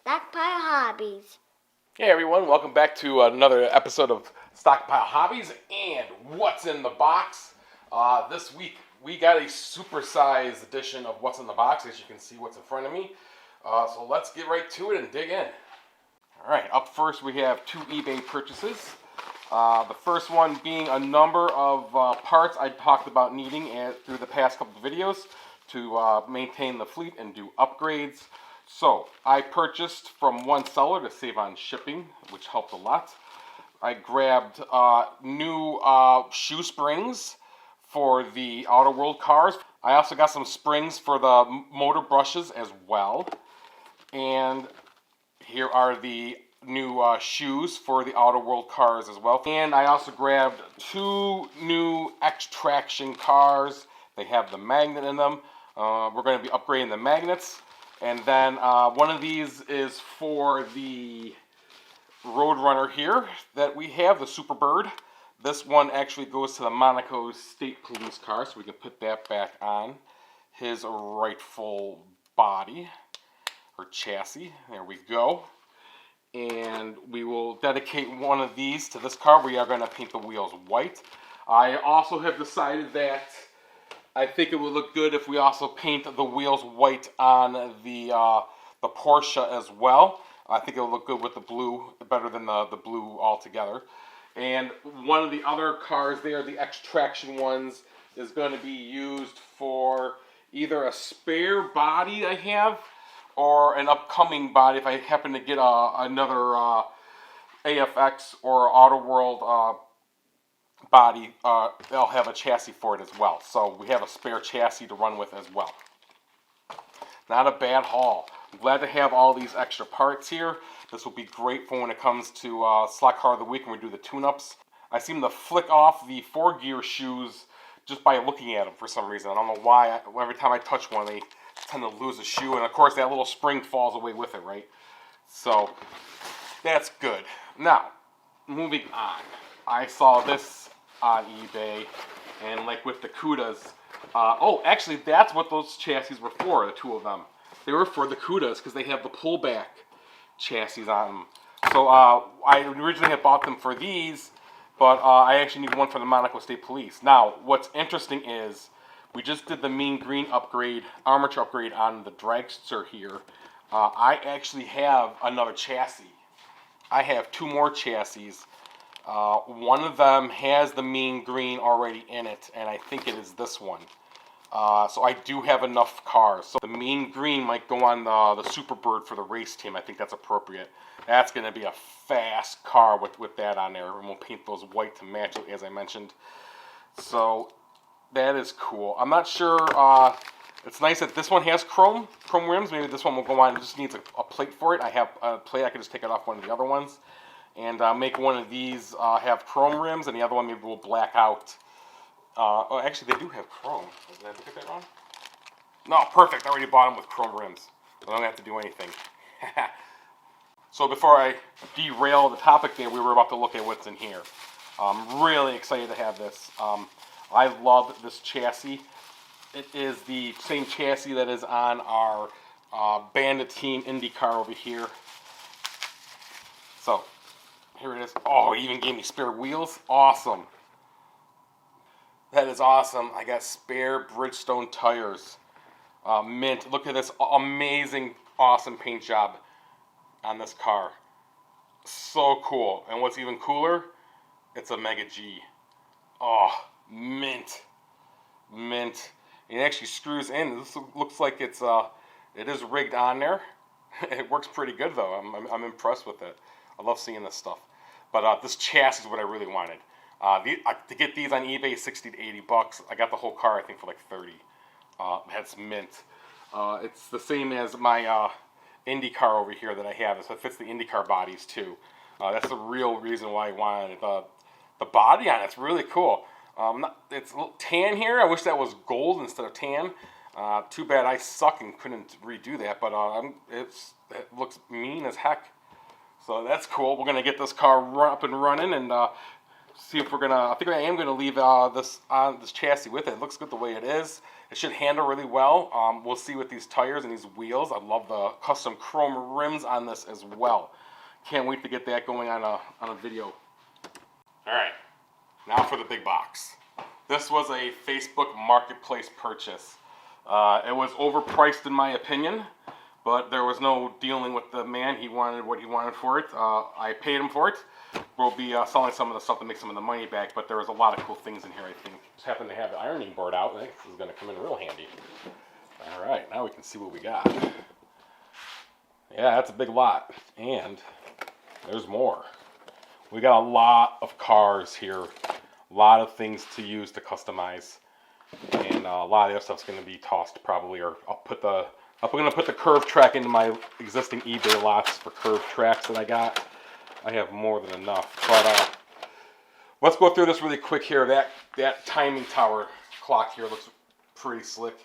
Stockpile Hobbies. Hey everyone, welcome back to another episode of Stockpile Hobbies and What's in the Box. This week we got a supersized edition of What's in the Box, as you can see what's in front of me. So let's get right to it and dig in. Alright, up first we have two eBay purchases. The first one being a number of parts I talked about needing through the past couple of videos to maintain the fleet and do upgrades. So I purchased from one seller to save on shipping, which helped a lot. I grabbed new shoe springs for the autoworld cars. I also got some springs for the motor brushes as well. And here are the new shoes for the autoworld cars as well. And I also grabbed two new X-Traction cars. They have the magnet in them. We're going to be upgrading the magnets. And then one of these is for the Roadrunner here that we have, the Superbird. This one actually goes to the Monaco State Police car, so we can put that back on his rightful body, or chassis. There we go. And we will dedicate one of these to this car. We are going to paint the wheels white. I also have decided that I think it would look good if we also paint the wheels white on the Porsche as well. I think it will look good with the blue, better than the blue altogether. And one of the other cars there, the X-Traction ones, is going to be used for either a spare body I have or an upcoming body if I happen to get another AFX or Autoworld body. They'll have a chassis for it as well. So we have a spare chassis to run with as well. Not a bad haul. I'm glad to have all these extra parts here. This will be great for when it comes to Slack Car of the Week when we do the tune-ups. I seem to flick off the 4-gear shoes just by looking at them for some reason. I don't know why. Every time I touch one, they tend to lose a shoe. And of course, that little spring falls away with it, right? So that's good. Now, moving on. I saw this on eBay, and like with the Cudas, oh, actually, that's what those chassis were for, the two of them. They were for the Cudas because they have the pullback chassis on them. So I originally had bought them for these, but I actually need one for the Monaco State Police. Now, what's interesting is we just did the mean green upgrade, armature upgrade on the dragster here. I actually have another chassis. I have two more chassis. One of them has the mean green already in it, and I think it is this one. So I do have enough cars. So the mean green might go on the Superbird for the race team. I think that's appropriate. That's going to be a fast car with that on there, and we'll paint those white to match it, as I mentioned. So that is cool. I'm not sure. It's nice that this one has chrome rims. Maybe this one will go on. It just needs a plate for it. I have a plate. I can just take it off one of the other ones. And make one of these have chrome rims, and the other one maybe will black out. Oh, actually, they do have chrome. Did I get that wrong? No, perfect. I already bought them with chrome rims. I don't have to do anything. So before I derail the topic there, we were about to look at what's in here. I'm really excited to have this. I love this chassis. It is the same chassis that is on our Bandit Team IndyCar over here. So here it is. Oh, he even gave me spare wheels. Awesome. That is awesome. I got spare Bridgestone tires. Mint. Look at this amazing, awesome paint job on this car. So cool. And what's even cooler, it's a Mega G. Oh, mint. Mint. It actually screws in. This looks like it is rigged on there. It works pretty good though. I'm impressed with it. I love seeing this stuff. But this chassis is what I really wanted. To get these on eBay, $60 to $80. I got the whole car, I think, for like $30. That's mint. It's the same as my IndyCar over here that I have. So it fits the IndyCar bodies too. That's the real reason why I wanted it. The body on it's really cool. It's a little tan here. I wish that was gold instead of tan. Too bad I suck and couldn't redo that. But it looks mean as heck. So that's cool. We're going to get this car up and running and see if we're gonna. I think I am gonna leave this chassis with it. It looks good the way it is. It should handle really well. We'll see with these tires and these wheels. I love the custom chrome rims on this as well. Can't wait to get that going on a video. All right, now for the big box. This was a Facebook Marketplace purchase. It was overpriced in my opinion, but there was no dealing with the man. He wanted what he wanted for it. I paid him for it. We'll be selling some of the stuff to make some of the money back, but there was a lot of cool things in here, I think. Just happened to have the ironing board out. I think this is going to come in real handy. All right, now we can see what we got. Yeah, that's a big lot. And there's more. We got a lot of cars here. A lot of things to use to customize. And a lot of the other stuff's going to be tossed probably, or I'm going to put the curve track into my existing eBay lots for curved tracks that I got. I have more than enough. But let's go through this really quick here. That timing tower clock here looks pretty slick.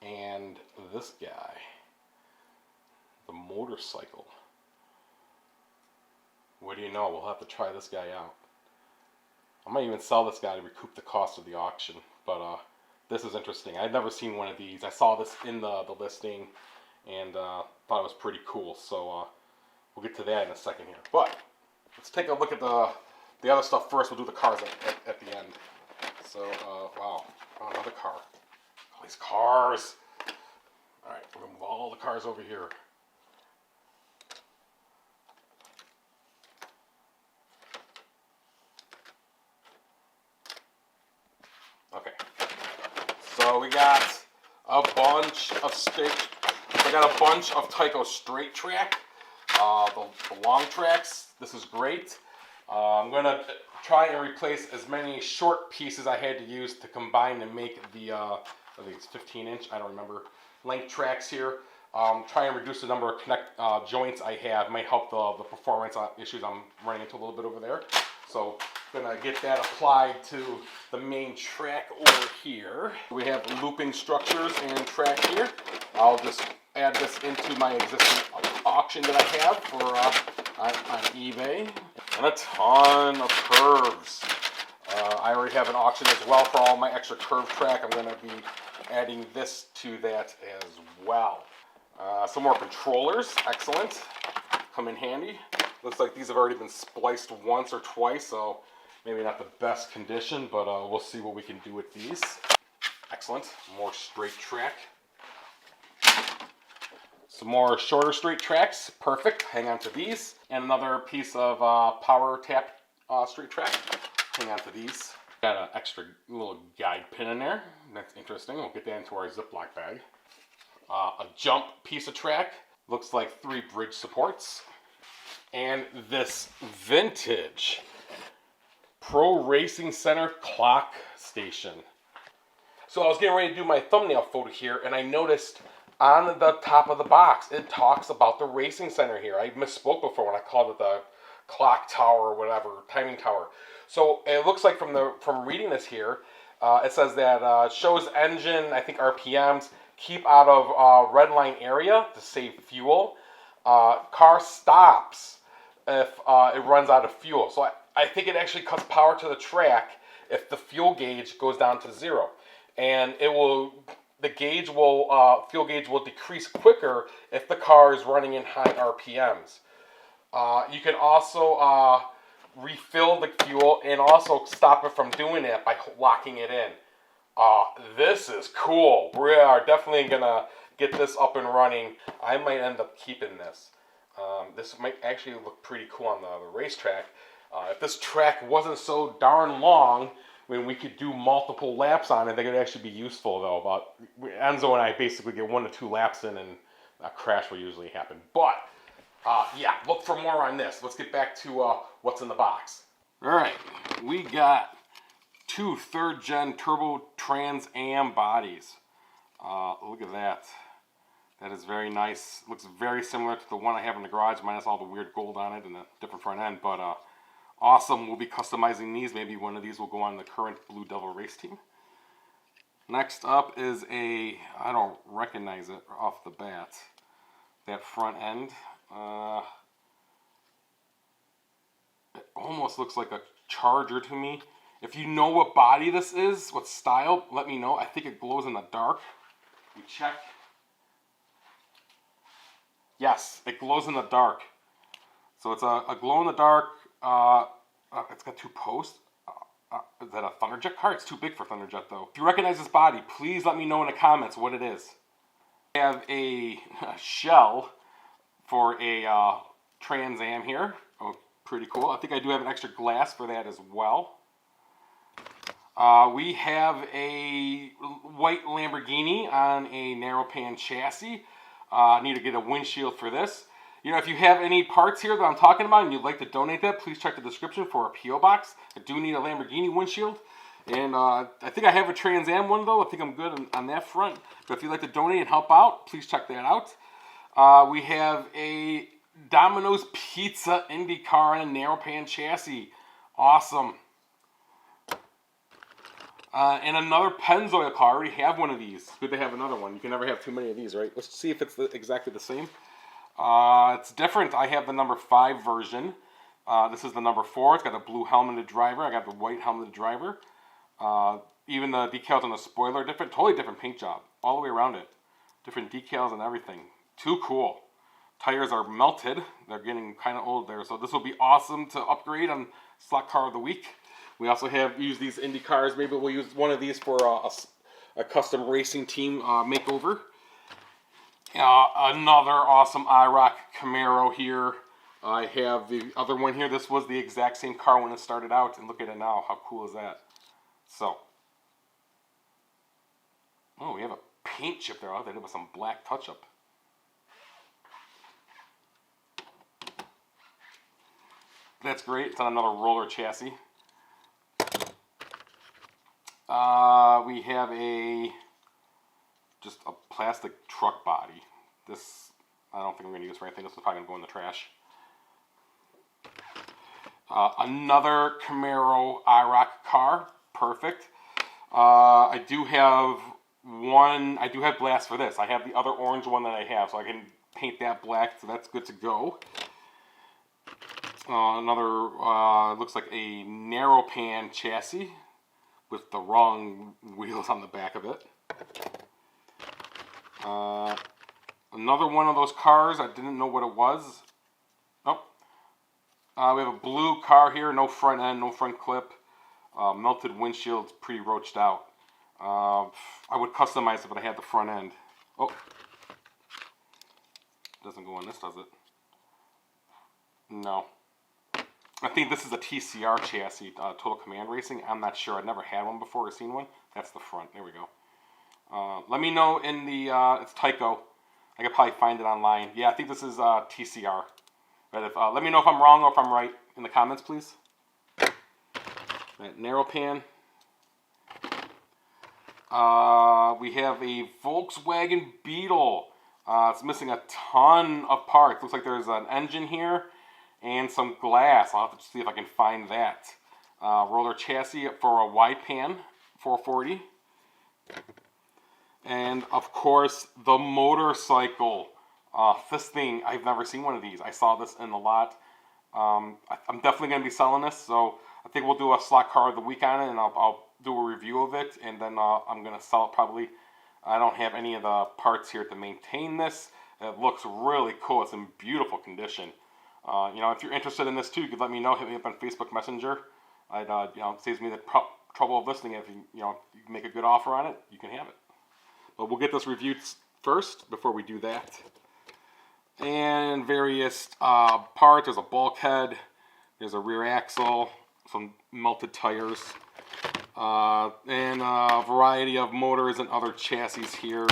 And this guy, the motorcycle. What do you know? We'll have to try this guy out. I might even sell this guy to recoup the cost of the auction. But this is interesting. I've never seen one of these. I saw this in the listing and thought it was pretty cool. So we'll get to that in a second here. But let's take a look at the other stuff first. We'll do the cars at the end. So, wow. Oh, another car. All these cars. All right, we're going to move all the cars over here. Okay. So we got a bunch of Tyco straight track. The long tracks. This is great. I'm going to try and replace as many short pieces I had to use to combine to make the, I think it's 15-inch, I don't remember, length tracks here. Try and reduce the number of joints I have. Might help the performance issues I'm running into a little bit over there. So I'm going to get that applied to the main track over here. We have looping structures and track here. I'll just add this into my existing auction that I have for on eBay. And a ton of curves. I already have an auction as well for all my extra curve track. I'm going to be adding this to that as well. Some more controllers, excellent. Come in handy. Looks like these have already been spliced once or twice, so maybe not the best condition, but we'll see what we can do with these. Excellent. More straight track. Some more shorter straight tracks. Perfect. Hang on to these. And another piece of power tap straight track. Hang on to these. Got an extra little guide pin in there. That's interesting. We'll get that into our Ziploc bag. A jump piece of track. Looks like 3 bridge supports. And this vintage Pro Racing Center clock station. So I was getting ready to do my thumbnail photo here, and I noticed on the top of the box, it talks about the racing center here. I misspoke before when I called it the clock tower or whatever, timing tower. So it looks like from reading this here, it says that shows engine, I think RPMs, keep out of red line area to save fuel. Car stops if it runs out of fuel. So I think it actually cuts power to the track if the fuel gauge goes down to 0. And fuel gauge will decrease quicker if the car is running in high RPMs. You can also refill the fuel and also stop it from doing that by locking it in. This is cool. We are definitely going to get this up and running. I might end up keeping this. This might actually look pretty cool on the racetrack. If this track wasn't so darn long, when we could do multiple laps on it, they could actually be useful though. But Enzo and I basically get 1 to 2 laps in and a crash will usually happen. But yeah, look for more on this. Let's get back to what's in the box. All right, we got 2 3rd-gen Turbo Trans Am bodies. Look at that. That is very nice. Looks very similar to the one I have in the garage, minus all the weird gold on it and a different front end. But awesome. We'll be customizing these. Maybe one of these will go on the current Blue Devil race team. Next up is I don't recognize it off the bat. That front end. It almost looks like a Charger to me. If you know what body this is, what style, let me know. I think it glows in the dark. We check. Yes, it glows in the dark. So it's a glow in the dark. It's got 2 posts. Is that a Thunderjet car? It's too big for Thunderjet though. If you recognize this body, please let me know in the comments what it is. I have a shell for a Trans Am here. Oh, pretty cool. I think I do have an extra glass for that as well. We have a white Lamborghini on a narrow pan chassis. I need to get a windshield for this. You know, if you have any parts here that I'm talking about and you'd like to donate that, please check the description for a P.O. box. I do need a Lamborghini windshield. And I think I have a Trans Am one though. I think I'm good on that front. But if you'd like to donate and help out, please check that out. We have a Domino's Pizza Indy car on a narrow pan chassis. Awesome. And another Pennzoil car. I already have one of these. Good to have another one. You can never have too many of these, right? Let's see if it's exactly the same. It's different. I have the number 5 version. This is the number 4. It's got a blue helmeted driver. I got the white helmeted driver. Even the decals on the spoiler are different. Totally different paint job. All the way around it. Different decals and everything. Too cool. Tires are melted. They're getting kind of old there. So this will be awesome to upgrade on Slot Car of the Week. We also have used these Indy cars. Maybe we'll use one of these for a custom racing team makeover. Another awesome IROC Camaro here. I have the other one here. This was the exact same car when it started out, and look at it now. How cool is that? So, oh, we have a paint chip there. Oh, they did with some black touch-up. That's great. It's on another roller chassis. We have just a plastic truck body. This, I don't think I'm going to use for anything. This is probably going to go in the trash. Another Camaro IROC car. Perfect. I do have glass for this. I have the other orange one that I have, so I can paint that black, so that's good to go. Another, looks like a narrow pan chassis with the wrong wheels on the back of it. Another one of those cars, I didn't know what it was. Nope. We have a blue car here, no front end, no front clip. Melted windshield, pretty roached out. I would customize it, but I had the front end. Oh. Doesn't go on this, does it? No. I think this is a TCR chassis, Total Command Racing. I'm not sure. I've never had one before or seen one. That's the front. There we go. Let me know in the, it's Tyco. I could probably find it online. Yeah, I think this is TCR. But if, let me know if I'm wrong or if I'm right in the comments, please. Right, narrow pan. We have a Volkswagen Beetle. It's missing a ton of parts. Looks like there's an engine here and some glass. I'll have to see if I can find that. Roller chassis for a wide pan, 440. And of course, the motorcycle. This thing, I've never seen one of these. I saw this in the lot. I'm definitely going to be selling this, so I think we'll do a slot car of the week on it, and I'll do a review of it, and then I'm going to sell it probably. I don't have any of the parts here to maintain this. It looks really cool. It's in beautiful condition. You know, if you're interested in this too, you could let me know. Hit me up on Facebook Messenger. I'd, you know, it saves me the trouble of listening. If you make a good offer on it, you can have it. But we'll get this reviewed first before we do that. And various parts. There's a bulkhead. There's a rear axle. Some melted tires. And a variety of motors and other chassis here.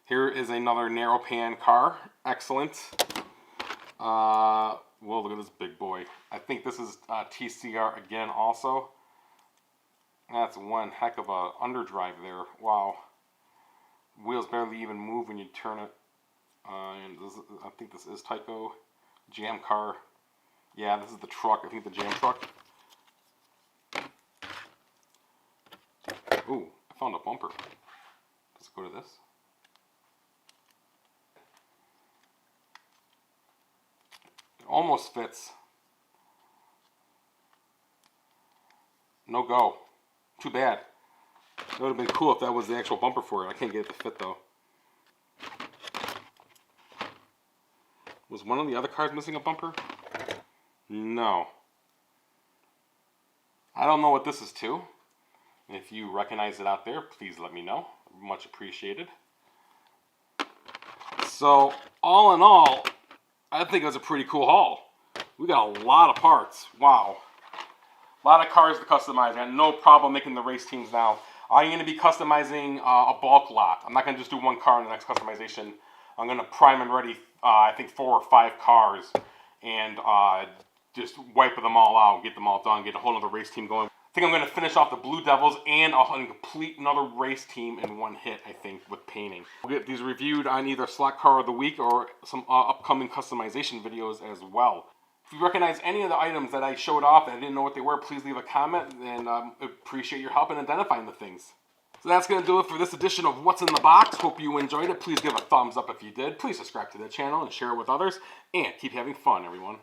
Here is another narrow pan car. Excellent. Well, look at this big boy. I think this is TCR again also. That's one heck of a underdrive there. Wow. Wheels barely even move when you turn it. And this, I think this is Tyco jam car. Yeah, this is the truck. I think the jam truck. Ooh, I found a bumper. Let's go to this. It almost fits. no go. Too bad. It would have been cool if that was the actual bumper for it. I can't get it to fit though. Was one of the other cars missing a bumper? No. I don't know what this is to. If you recognize it out there, please let me know. Much appreciated. So, all in all, I think it was a pretty cool haul. We got a lot of parts. Wow. A lot of cars to customize. I got no problem making the race teams now. I'm going to be customizing a bulk lot. I'm not going to just do one car in the next customization. I'm going to prime and ready, I think 4 or 5 cars, and just wipe them all out, get them all done, get a whole other race team going. I think I'm going to finish off the Blue Devils and I'll complete another race team in one hit, I think, with painting. We'll get these reviewed on either Slot Car of the Week or some upcoming customization videos as well. If you recognize any of the items that I showed off and I didn't know what they were, please leave a comment, and appreciate your help in identifying the things. So that's going to do it for this edition of What's in the Box. Hope you enjoyed it. Please give a thumbs up if you did. Please subscribe to the channel and share it with others. And keep having fun, everyone.